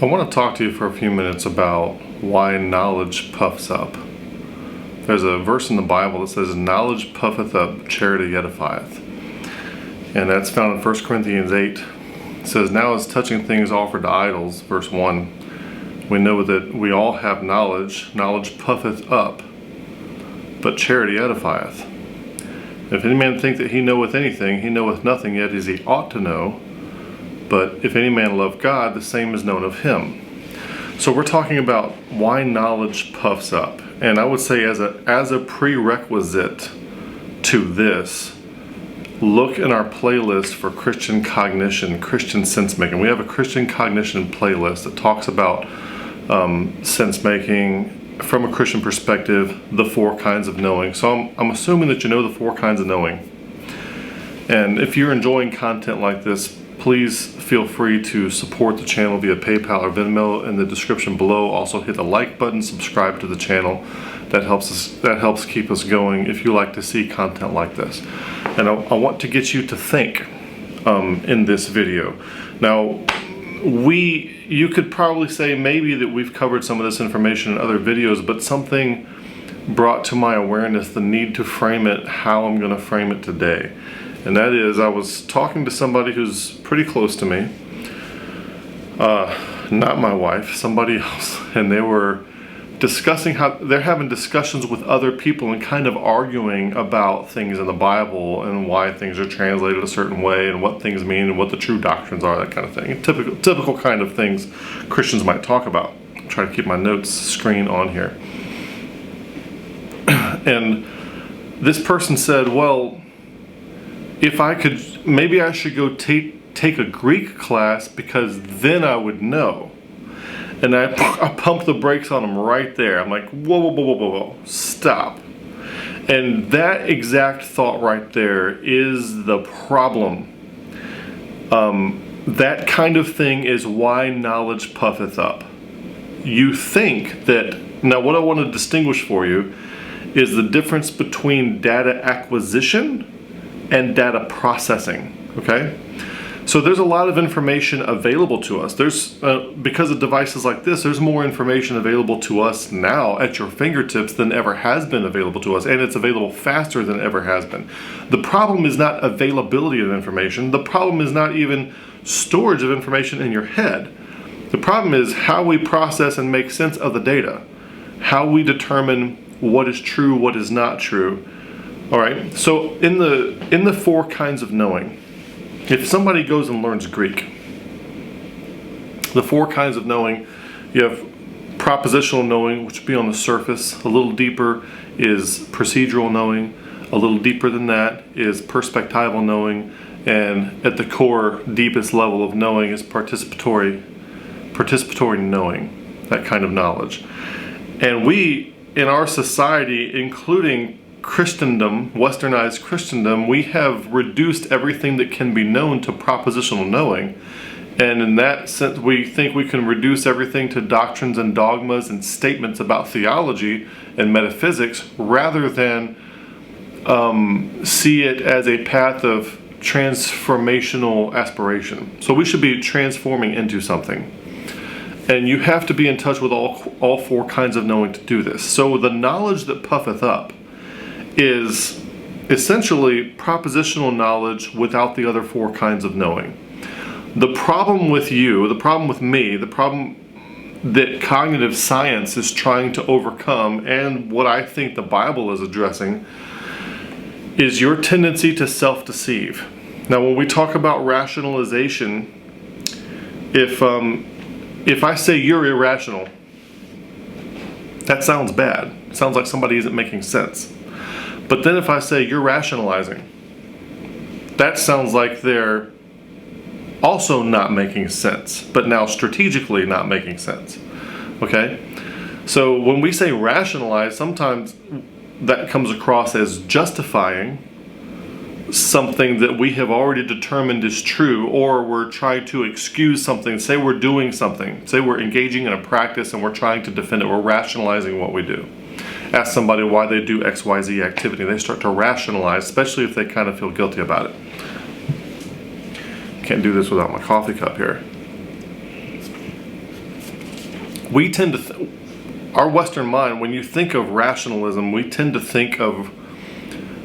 I want to talk to you for a few minutes about why knowledge puffs up. There's a verse in the Bible that says, "Knowledge puffeth up, charity edifieth." And that's found in 1 Corinthians 8. It says, "Now as touching things offered to idols," verse 1, "we know that we all have knowledge. Knowledge puffeth up, but charity edifieth. If any man think that he knoweth anything, he knoweth nothing yet as he ought to know. But if any man love God, the same is known of him." So we're talking about why knowledge puffs up. And I would say as a prerequisite to this, look in our playlist for Christian cognition, Christian sense making. We have a Christian cognition playlist that talks about sense making from a Christian perspective, the 4 kinds of knowing. So I'm assuming that you know the 4 kinds of knowing. And if you're enjoying content like this, please feel free to support the channel via PayPal or Venmo in the description below. Also hit the like button, subscribe to the channel. That helps keep us going if you like to see content like this. And I want to get you to think in this video. Now, you could probably say maybe that we've covered some of this information in other videos, but something brought to my awareness the need to frame it how I'm going to frame it today. And that is, I was talking to somebody who's pretty close to me, not my wife, somebody else, and they were discussing how they're having discussions with other people and kind of arguing about things in the Bible and why things are translated a certain way and what things mean and what the true doctrines are, that kind of thing. Typical kind of things Christians might talk about. I'll try to keep my notes screen on here. And this person said, well, if I could, maybe I should go take a Greek class because then I would know. And I pumped the brakes on him right there. I'm like, whoa, stop. And that exact thought right there is the problem. That kind of thing is why knowledge puffeth up. You think that, now what I want to distinguish for you is the difference between data acquisition and data processing, okay? So there's a lot of information available to us. There's because of devices like this, there's more information available to us now at your fingertips than ever has been available to us, and it's available faster than ever has been. The problem is not availability of information. The problem is not even storage of information in your head. The problem is how we process and make sense of the data, how we determine what is true, what is not true. All right, so in the 4 kinds of knowing, if somebody goes and learns Greek, the 4 kinds of knowing, you have propositional knowing, which would be on the surface. A little deeper is procedural knowing. A little deeper than that is perspectival knowing. And at the core, deepest level of knowing is participatory knowing, that kind of knowledge. And we, in our society, including Christendom, westernized Christendom, we have reduced everything that can be known to propositional knowing. And in that sense, we think we can reduce everything to doctrines and dogmas and statements about theology and metaphysics rather than see it as a path of transformational aspiration. So we should be transforming into something. And you have to be in touch with all 4 kinds of knowing to do this. So the knowledge that puffeth up is essentially propositional knowledge without the other 4 kinds of knowing. The problem with you, the problem with me, the problem that cognitive science is trying to overcome, and what I think the Bible is addressing, is your tendency to self-deceive. Now, when we talk about rationalization, if I say you're irrational, that sounds bad. It sounds like somebody isn't making sense. But then if I say you're rationalizing, that sounds like they're also not making sense, but now strategically not making sense, okay? So when we say rationalize, sometimes that comes across as justifying something that we have already determined is true, or we're trying to excuse something. Say we're doing something, say we're engaging in a practice and we're trying to defend it, we're rationalizing what we do. Ask somebody why they do XYZ activity, they start to rationalize, especially if they kind of feel guilty about it. Can't do this without my coffee cup here. we tend to, our Western mind, when you think of rationalism, we tend to think of,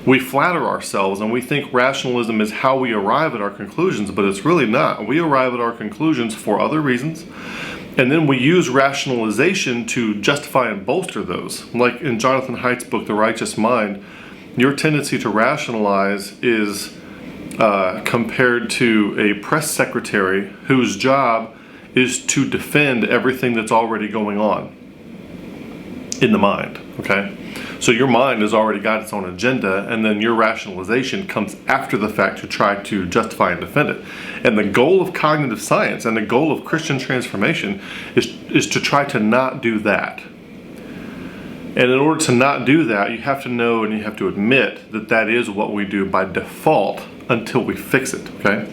we flatter ourselves and we think rationalism is how we arrive at our conclusions, but it's really not. We arrive at our conclusions for other reasons, and then we use rationalization to justify and bolster those. Like in Jonathan Haidt's book, The Righteous Mind, your tendency to rationalize is compared to a press secretary whose job is to defend everything that's already going on in the mind, okay? So your mind has already got its own agenda, and then your rationalization comes after the fact to try to justify and defend it. And the goal of cognitive science and the goal of Christian transformation is to try to not do that. And in order to not do that, you have to know and you have to admit that that is what we do by default until we fix it, okay?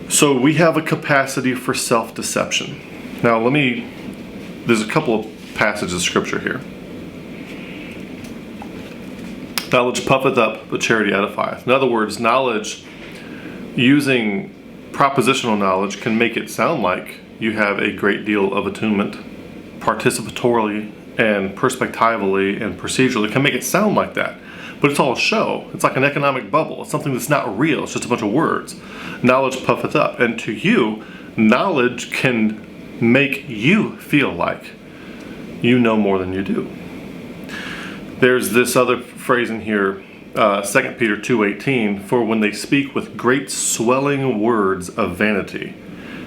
So we have a capacity for self-deception. Now there's a couple of passages of scripture here. Knowledge puffeth up, but charity edifieth. In other words, knowledge, using propositional knowledge, can make it sound like you have a great deal of attunement, participatorily and perspectively and procedurally. It can make it sound like that, but it's all a show. It's like an economic bubble. It's something that's not real. It's just a bunch of words. Knowledge puffeth up, and to you, knowledge can make you feel like you know more than you do. There's this other phrase in here, 2 Peter 2:18, for when they speak with great swelling words of vanity.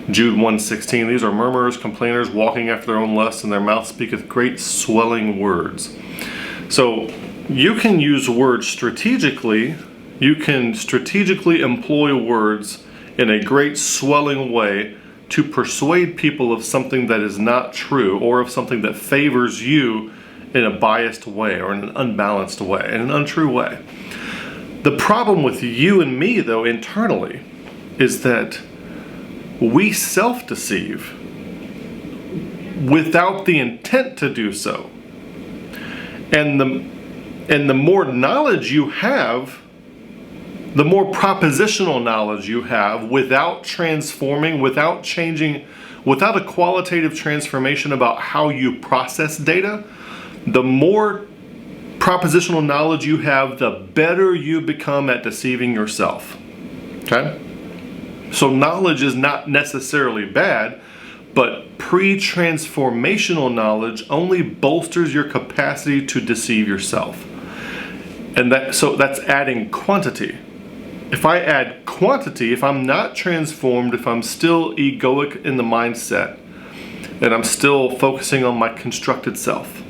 Jude 1:16, these are murmurers, complainers, walking after their own lusts, and their mouth speaketh great swelling words. So you can use words strategically. You can strategically employ words in a great swelling way to persuade people of something that is not true, or of something that favors you in a biased way, or in an unbalanced way, in an untrue way. The problem with you and me, though, internally, is that we self-deceive without the intent to do so. And the more knowledge you have, the more propositional knowledge you have, without transforming, without changing, without a qualitative transformation about how you process data, the more propositional knowledge you have, the better you become at deceiving yourself. Okay? So knowledge is not necessarily bad, but pre-transformational knowledge only bolsters your capacity to deceive yourself. And so that's adding quantity. If I add quantity, if I'm not transformed, if I'm still egoic in the mindset, and I'm still focusing on my constructed self,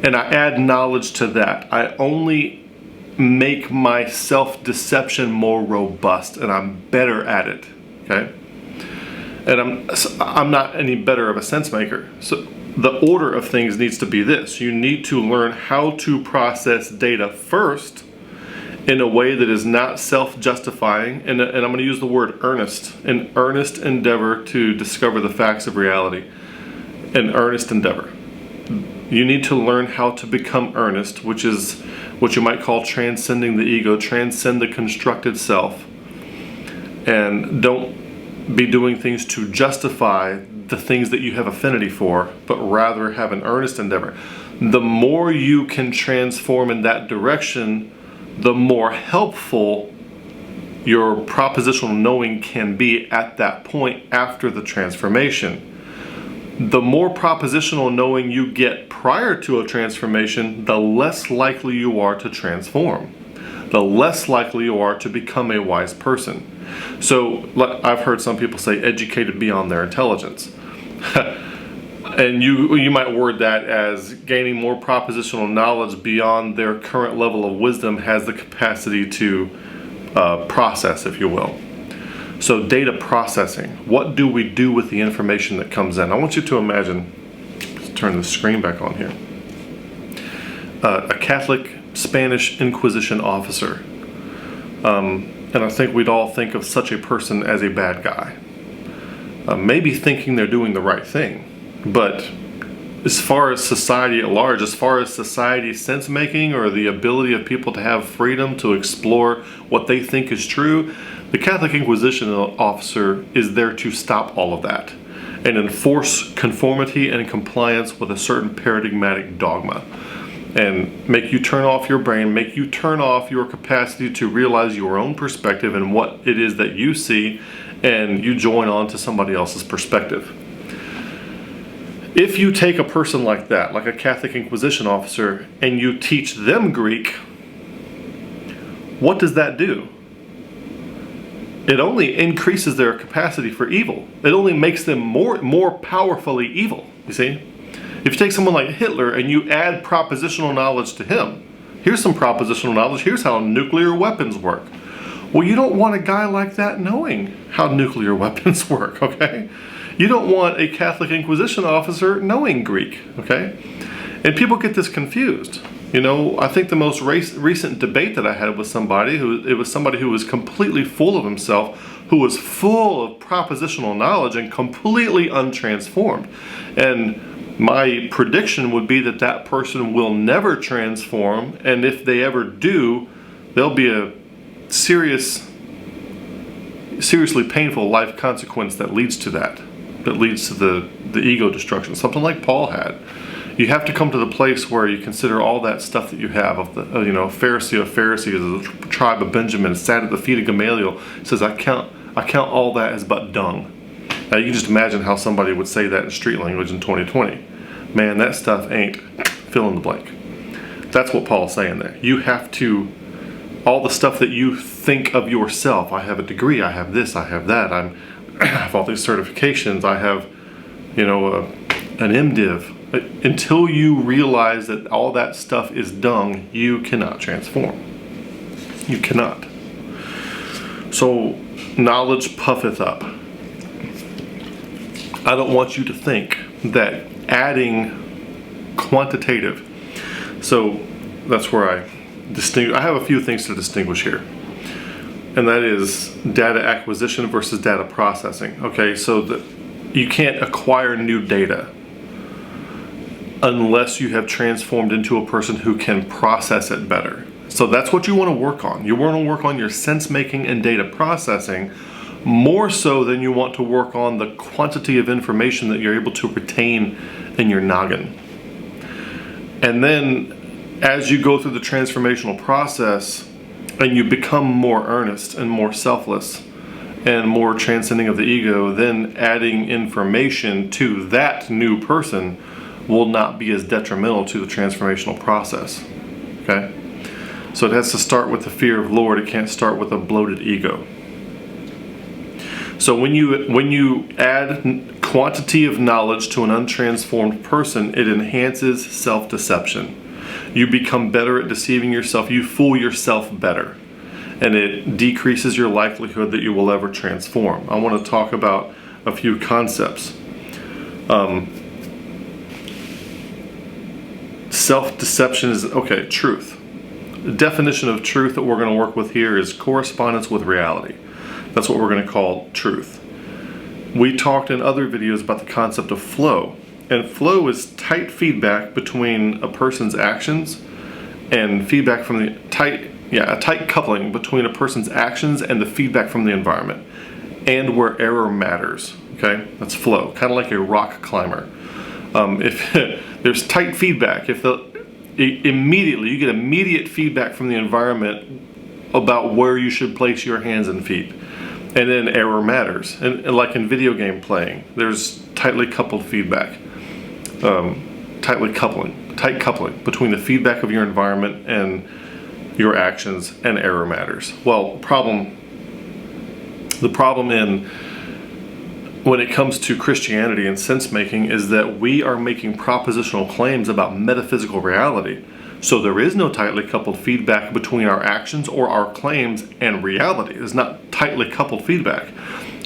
and I add knowledge to that, I only make my self-deception more robust, and I'm better at it, okay? And I'm not any better of a sense maker. So the order of things needs to be this. You need to learn how to process data first in a way that is not self-justifying, and I'm going to use the word earnest, an earnest endeavor to discover the facts of reality, an earnest endeavor. You need to learn how to become earnest, which is what you might call transcending the ego, transcend the constructed self, and don't be doing things to justify the things that you have affinity for, but rather have an earnest endeavor. The more you can transform in that direction, the more helpful your propositional knowing can be at that point after the transformation. The more propositional knowing you get prior to a transformation, the less likely you are to transform. The less likely you are to become a wise person. So I've heard some people say educated beyond their intelligence. And you might word that as gaining more propositional knowledge beyond their current level of wisdom has the capacity to process, if you will. So data processing. What do we do with the information that comes in? I want you to imagine, let's turn the screen back on here, a Catholic Spanish Inquisition officer. And I think we'd all think of such a person as a bad guy. Maybe thinking they're doing the right thing. But as far as society at large, as far as society's sense making or the ability of people to have freedom to explore what they think is true, the Catholic Inquisition officer is there to stop all of that and enforce conformity and compliance with a certain paradigmatic dogma, and make you turn off your brain, make you turn off your capacity to realize your own perspective and what it is that you see, and you join on to somebody else's perspective. If you take a person like that, like a Catholic Inquisition officer, and you teach them Greek, what does that do? It only increases their capacity for evil. It only makes them more powerfully evil, you see? If you take someone like Hitler and you add propositional knowledge to him, here's some propositional knowledge, here's how nuclear weapons work. Well, you don't want a guy like that knowing how nuclear weapons work, okay? You don't want a Catholic Inquisition officer knowing Greek, okay? And people get this confused. You know, I think the most recent debate that I had with somebody, it was somebody who was completely full of himself, who was full of propositional knowledge and completely untransformed. And my prediction would be that that person will never transform, and if they ever do, there'll be a seriously painful life consequence that leads to that leads to the ego destruction, something like Paul had. You have to come to the place where you consider all that stuff that you have of the, Pharisee of Pharisees, of the tribe of Benjamin, sat at the feet of Gamaliel, says, I count all that as but dung. Now you can just imagine how somebody would say that in street language in 2020. Man, that stuff ain't fill in the blank. That's what Paul's saying there. You have to, all the stuff that you think of yourself, I have a degree, I have this, I have that, I have all these certifications, I have, an MDiv. Until you realize that all that stuff is dung, you cannot transform. You cannot. So, knowledge puffeth up. I don't want you to think that adding quantitative, so that's where I have a few things to distinguish here. And that is data acquisition versus data processing. Okay, so you can't acquire new data unless you have transformed into a person who can process it better. So that's what you want to work on. You want to work on your sense making and data processing more so than you want to work on the quantity of information that you're able to retain in your noggin. And then as you go through the transformational process and you become more earnest and more selfless and more transcending of the ego, then adding information to that new person will not be as detrimental to the transformational process. Okay? So it has to start with the fear of Lord. It can't start with a bloated ego. So when you add quantity of knowledge to an untransformed person, it enhances self-deception. You become better at deceiving yourself. You fool yourself better. And it decreases your likelihood that you will ever transform. I want to talk about a few concepts. Self-deception is, truth. The definition of truth that we're going to work with here is correspondence with reality. That's what we're going to call truth. We talked in other videos about the concept of flow. And flow is tight feedback between a person's actions and feedback from a tight coupling between a person's actions and the feedback from the environment. And where error matters. Okay? That's flow. Kind of like a rock climber. If there's tight feedback, you get immediate feedback from the environment about where you should place your hands and feet, and then error matters. And like in video game playing, there's tightly coupled feedback, tight coupling between the feedback of your environment and your actions, and error matters. Well, the problem when it comes to Christianity and sense-making is that we are making propositional claims about metaphysical reality. So there is no tightly coupled feedback between our actions or our claims and reality. There's not tightly coupled feedback.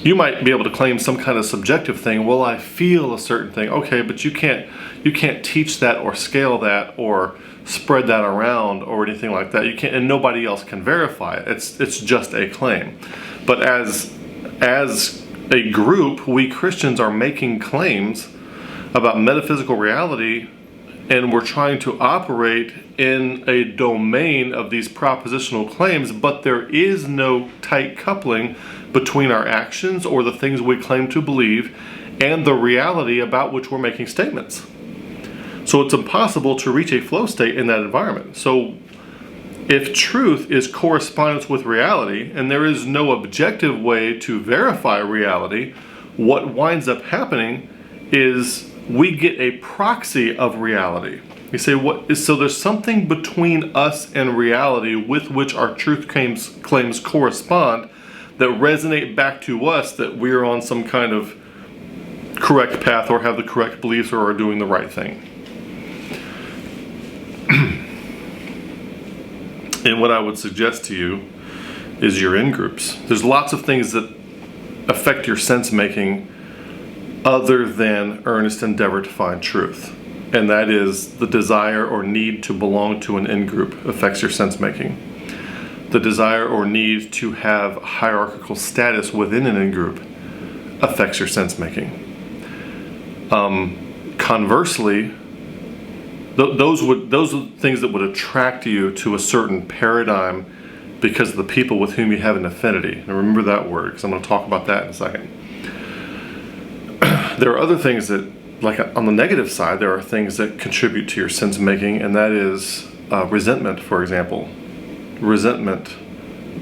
You might be able to claim some kind of subjective thing. Well, I feel a certain thing. Okay, but you can't teach that or scale that or spread that around or anything like that. You can't, and nobody else can verify it. It's just a claim. But as a group, we Christians are making claims about metaphysical reality, and we're trying to operate in a domain of these propositional claims, but there is no tight coupling between our actions or the things we claim to believe and the reality about which we're making statements. So it's impossible to reach a flow state in that environment. So if truth is correspondence with reality, and there is no objective way to verify reality, what winds up happening is we get a proxy of reality. You say, what is, so there's something between us and reality with which our truth claims correspond that resonate back to us that we're on some kind of correct path or have the correct beliefs or are doing the right thing. And what I would suggest to you is you're in groups. There's lots of things that affect your sense making other than earnest endeavor to find truth. And that is the desire or need to belong to an in-group affects your sense making. The desire or need to have hierarchical status within an in-group affects your sense making. Conversely, those are things that would attract you to a certain paradigm because of the people with whom you have an affinity. And remember that word, because I'm going to talk about that in a second. There are other things that, like on the negative side, there are things that contribute to your sense making, and that is resentment, for example. Resentment,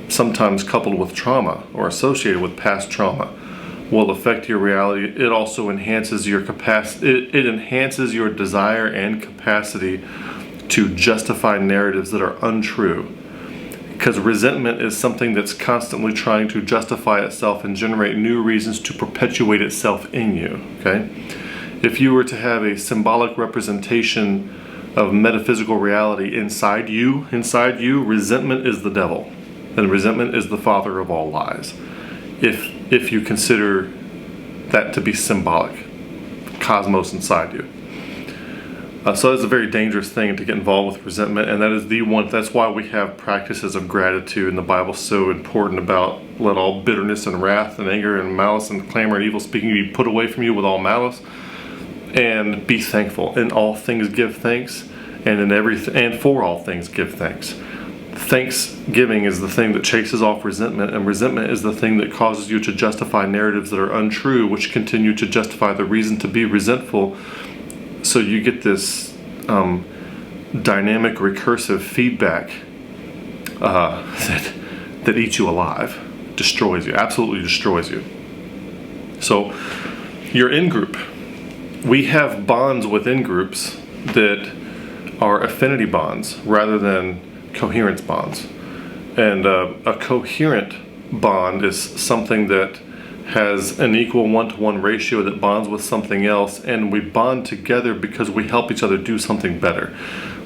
sometimes coupled with trauma or associated with past trauma, will affect your reality. It also enhances your capacity. It enhances your desire and capacity to justify narratives that are untrue. Because resentment is something that's constantly trying to justify itself and generate new reasons to perpetuate itself in you. Okay? If you were to have a symbolic representation of metaphysical reality inside you, resentment is the devil, and resentment is the father of all lies. If you consider that to be symbolic, cosmos inside you. So that's a very dangerous thing to get involved with resentment, and that is the one. That's why we have practices of gratitude, and the Bible's so important about let all bitterness and wrath and anger and malice and clamor and evil speaking be put away from you with all malice, and be thankful. In all things give thanks, and in everything and for all things give thanks. Thanksgiving is the thing that chases off resentment, and resentment is the thing that causes you to justify narratives that are untrue, which continue to justify the reason to be resentful. So you get this dynamic, recursive feedback that eats you alive, destroys you, absolutely destroys you. So you're in group. We have bonds within groups that are affinity bonds rather than coherence bonds. And a coherent bond is something that has an equal one-to-one ratio that bonds with something else, and we bond together because we help each other do something better.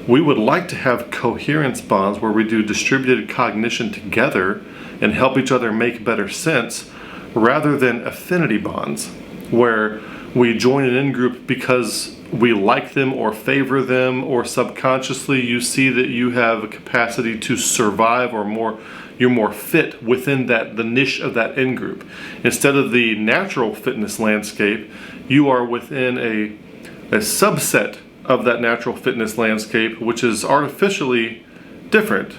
We would like to have coherence bonds where we do distributed cognition together and help each other make better sense, rather than affinity bonds where we join an in-group because we like them or favor them, or subconsciously you see that you have a capacity to survive, or you're more fit within the niche of that in-group. Instead of the natural fitness landscape, you are within a subset of that natural fitness landscape, which is artificially different,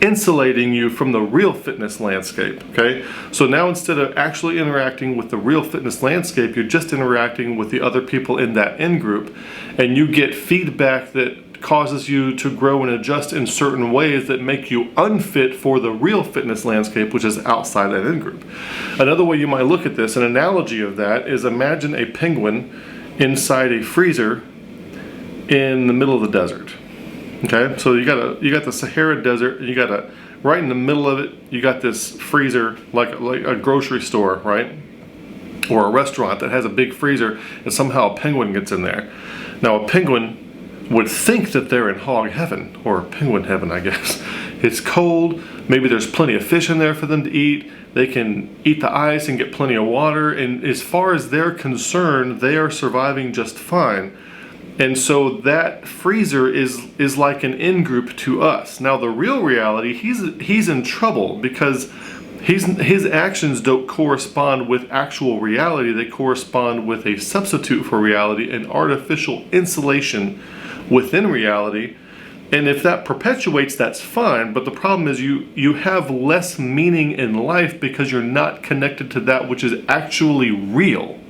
insulating you from the real fitness landscape. Okay, so now instead of actually interacting with the real fitness landscape, you're just interacting with the other people in that in-group, and you get feedback that causes you to grow and adjust in certain ways that make you unfit for the real fitness landscape, which is outside that in-group. Another way you might look at this, an analogy of that, is imagine a penguin inside a freezer in the middle of the desert. Okay, so you got the Sahara Desert, and you got right in the middle of it, you got this freezer like a grocery store, right? Or a restaurant that has a big freezer, and somehow a penguin gets in there. Now a penguin would think that they're in hog heaven, or penguin heaven, I guess. It's cold, maybe there's plenty of fish in there for them to eat, they can eat the ice and get plenty of water, and as far as they're concerned, they are surviving just fine. And so that freezer is like an in-group to us. Now the real reality, he's in trouble because his actions don't correspond with actual reality. They correspond with a substitute for reality, an artificial insulation within reality. And if that perpetuates, that's fine. But the problem is you have less meaning in life because you're not connected to that which is actually real.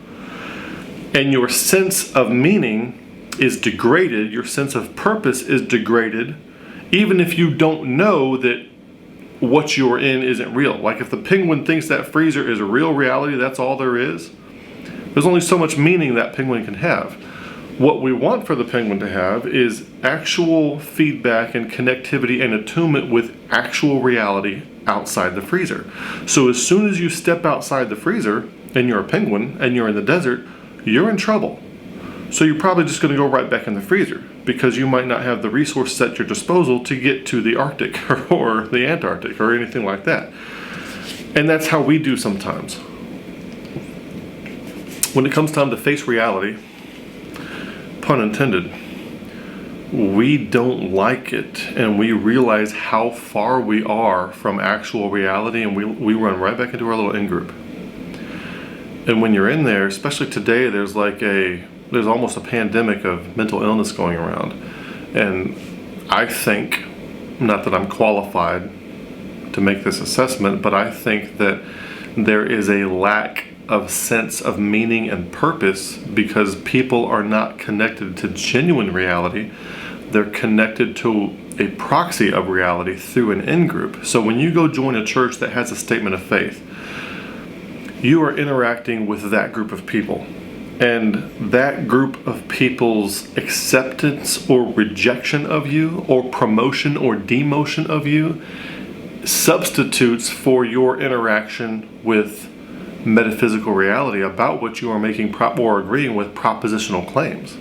and your sense of meaning is degraded, your sense of purpose is degraded, even if you don't know that what you're in isn't real. Like if the penguin thinks that freezer is a real reality, that's all there is, there's only so much meaning that penguin can have. What we want for the penguin to have is actual feedback and connectivity and attunement with actual reality outside the freezer. So as soon as you step outside the freezer and you're a penguin and you're in the desert, you're in trouble. So you're probably just going to go right back in the freezer because you might not have the resources at your disposal to get to the Arctic or the Antarctic or anything like that. And that's how we do sometimes. When it comes time to face reality, pun intended, we don't like it, and we realize how far we are from actual reality, and we run right back into our little in-group. And when you're in there, especially today, there's almost a pandemic of mental illness going around. And I think, not that I'm qualified to make this assessment, but I think that there is a lack of sense of meaning and purpose because people are not connected to genuine reality. They're connected to a proxy of reality through an in-group. So when you go join a church that has a statement of faith, you are interacting with that group of people. And that group of people's acceptance or rejection of you, or promotion or demotion of you, substitutes for your interaction with metaphysical reality about what you are making or agreeing with propositional claims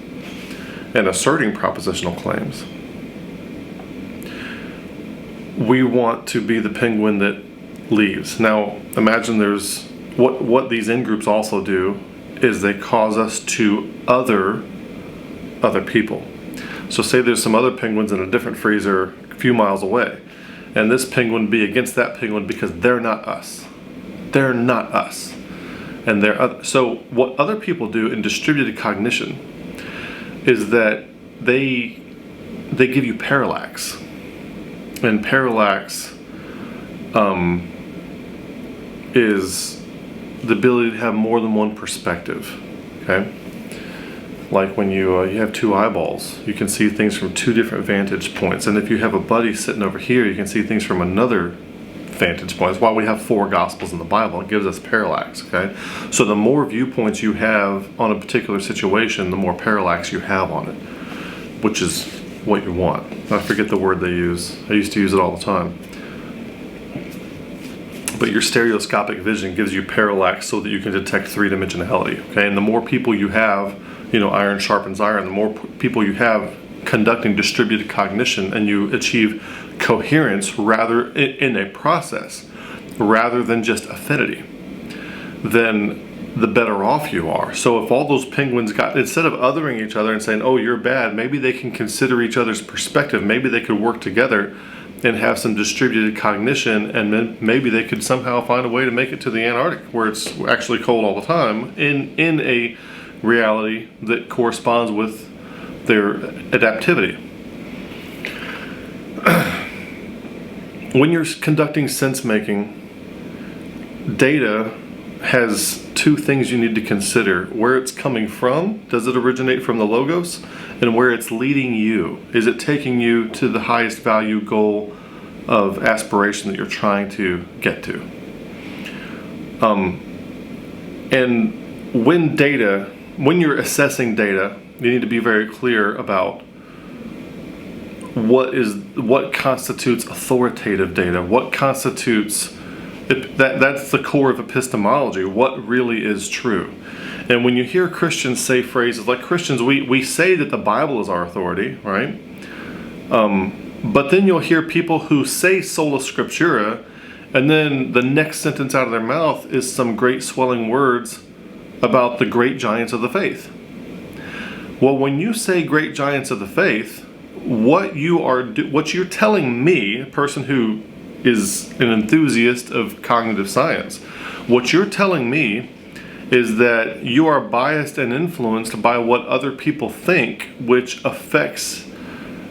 and asserting propositional claims. We want to be the penguin that leaves. Now, imagine there's what these in-groups also do is they cause us to other people. So say there's some other penguins in a different freezer a few miles away, and this penguin be against that penguin because they're not us. They're not us. And they're other. So what other people do in distributed cognition is that they give you parallax. And parallax is the ability to have more than one perspective. Okay? Like when you have two eyeballs, you can see things from two different vantage points. And if you have a buddy sitting over here, you can see things from another vantage point. That's why we have 4 Gospels in the Bible. It gives us parallax, okay? So the more viewpoints you have on a particular situation, the more parallax you have on it, which is what you want. I forget the word they use. I used to use it all the time. But your stereoscopic vision gives you parallax so that you can detect 3-dimensionality, okay? And the more people you have, iron sharpens iron, the more people you have conducting distributed cognition, and you achieve coherence rather in a process rather than just affinity, then the better off you are. So if all those penguins instead of othering each other and saying, oh, you're bad, maybe they can consider each other's perspective. Maybe they could work together and have some distributed cognition, and then maybe they could somehow find a way to make it to the Antarctic where it's actually cold all the time in a reality that corresponds with their adaptivity. When you're conducting sense making, data has 2 things you need to consider: where it's coming from, does it originate from the logos, and where it's leading you. Is it taking you to the highest value goal of aspiration that you're trying to get to? And when you're assessing data, you need to be very clear about what constitutes authoritative data, what constitutes that's the core of epistemology, what really is true. And when you hear Christians say phrases like Christians, we say that the Bible is our authority, right? But then you'll hear people who say sola scriptura, and then the next sentence out of their mouth is some great swelling words about the great giants of the faith. Well, when you say great giants of the faith, what you're telling me, a person who is an enthusiast of cognitive science, what you're telling me is that you are biased and influenced by what other people think, which affects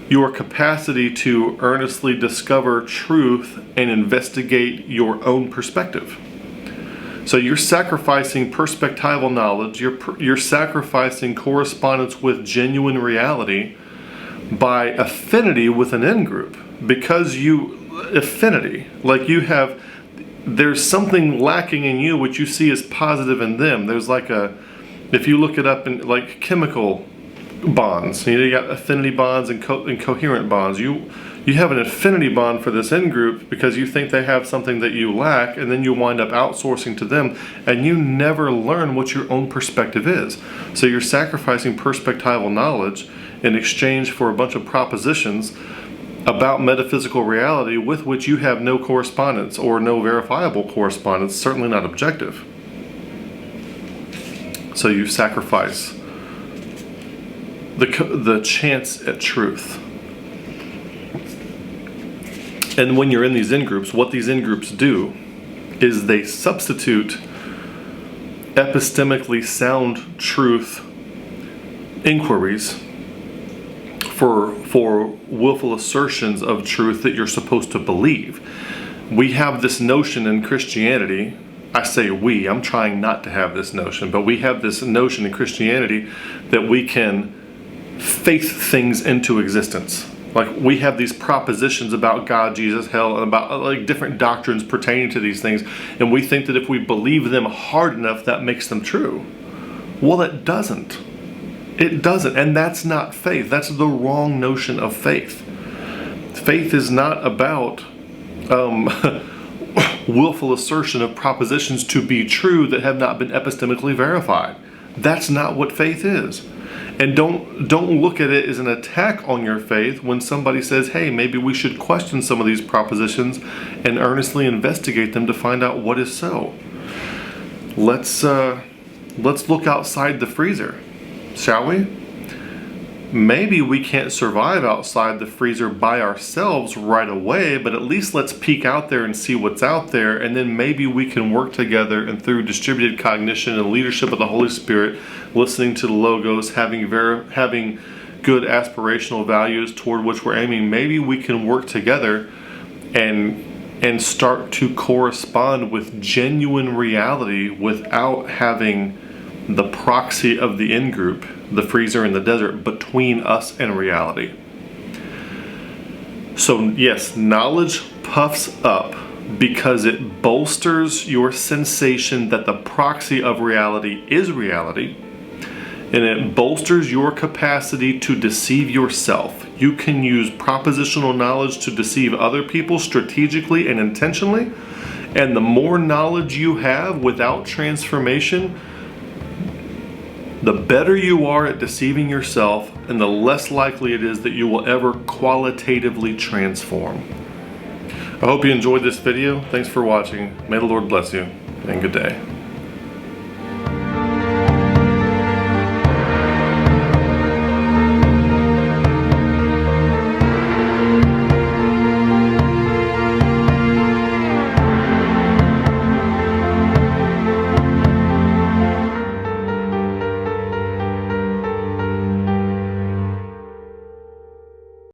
your capacity to earnestly discover truth and investigate your own perspective. So you're sacrificing perspectival knowledge, you're sacrificing correspondence with genuine reality by affinity with an in-group. Because affinity, like there's something lacking in you which you see as positive in them. There's like if you look it up in like chemical bonds, you got affinity bonds and coherent bonds. You have an affinity bond for this in-group because you think they have something that you lack, and then you wind up outsourcing to them, and you never learn what your own perspective is. So you're sacrificing perspectival knowledge in exchange for a bunch of propositions about metaphysical reality with which you have no correspondence or no verifiable correspondence, certainly not objective. So you sacrifice the chance at truth. And when you're in these in-groups, what these in-groups do is they substitute epistemically sound truth inquiries for willful assertions of truth that you're supposed to believe. We have this notion in Christianity, I say we, I'm trying not to have this notion, but we have this notion in Christianity that we can faith things into existence. Like we have these propositions about God, Jesus, hell, and about like different doctrines pertaining to these things, and we think that if we believe them hard enough, that makes them true. Well, it doesn't. It doesn't, and that's not faith. That's the wrong notion of faith. Faith is not about willful assertion of propositions to be true that have not been epistemically verified. That's not what faith is. And don't look at it as an attack on your faith when somebody says, hey, maybe we should question some of these propositions and earnestly investigate them to find out what is so. Let's look outside the freezer, shall we? Maybe we can't survive outside the freezer by ourselves right away, but at least let's peek out there and see what's out there, and then maybe we can work together, and through distributed cognition and leadership of the Holy Spirit, listening to the logos, having good aspirational values toward which we're aiming, maybe we can work together and start to correspond with genuine reality without having the proxy of the in-group, the freezer in the desert, between us and reality. So yes, knowledge puffs up because it bolsters your sensation that the proxy of reality is reality, and it bolsters your capacity to deceive yourself. You can use propositional knowledge to deceive other people strategically and intentionally, and the more knowledge you have without transformation, the better you are at deceiving yourself, and the less likely it is that you will ever qualitatively transform. I hope you enjoyed this video. Thanks for watching. May the Lord bless you, and good day.